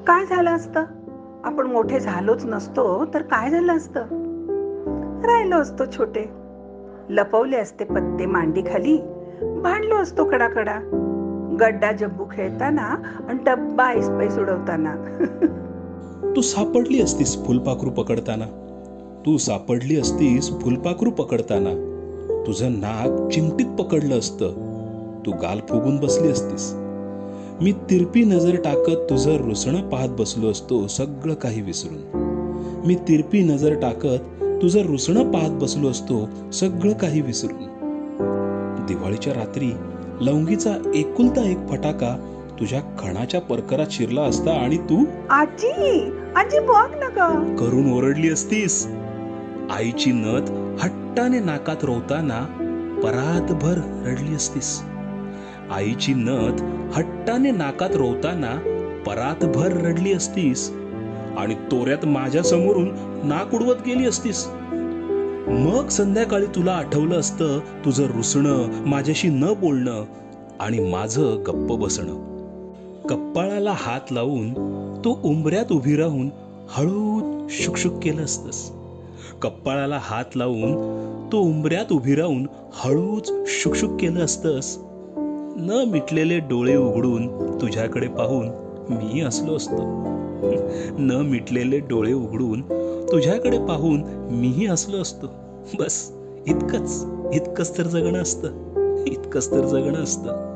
काय झालं असतं? आपण मोठे झालोच नसतो तर काय झालं असतं? राहिलो असतो छोटे, लपवले असते पत्ते मांडीखाली, भांडलो असतो कडाकडा, गड्डा जब्बू खेळताना आणि डब्बा ऐसपैस उडवताना. तू सापडली असतीस फुलपाखरू पकडताना. तू सापडली असतीस फुलपाखरू पकडताना. तुझं नाक चिमटीत पकडलं असतं. तू गाल फुगून बसली असतीस. मी तिरपी नजर टाकत तुझं रुसणं पाहत बसलो असतो, सगळं काही विसरून. मी तिरपी नजर टाकत तुझं रुसणं पाहत बसलो असतो, सगळं काही विसरून. दिवाळीच्या रात्री लवंगीचा एकुलता एक फटाका तुझ्या खणाच्या परकरात शिरला असता आणि तू आजी, आजी बघ ना ग. करून ओरडली असतीस. आईची नथ हट्टाने नाकात रोवताना परातभर रडली असतीस. आईची नथ हट्टाने नाकात रोवताना परातभर रडली असतीस आणि तोऱ्यात माझ्या समोरून नाक उडवत गेली असतीस. मग संध्याकाळी तुला आठवलं असतं तुझं रुसणं, माझ्याशी न बोलणं आणि माझं गप्प बसणं. कप्पाळाला हात लावून तू उंबऱ्यात उभी राहून हळूच शुकशुक केलं असतंस. कप्पाळाला हात लावून तू उंबऱ्यात उभी राहून हळूच शुकशुक केलं असतंस. न मिटलेले डोळे उघडून तुझ्याकडे पाहून मी हसलो असतो. न मिटलेले डोळे उघडून तुझ्याकडे पाहून मीही हसलो असतो. बस इतकंच तर जगणं असतं. इतकंच तर जगणं असतं.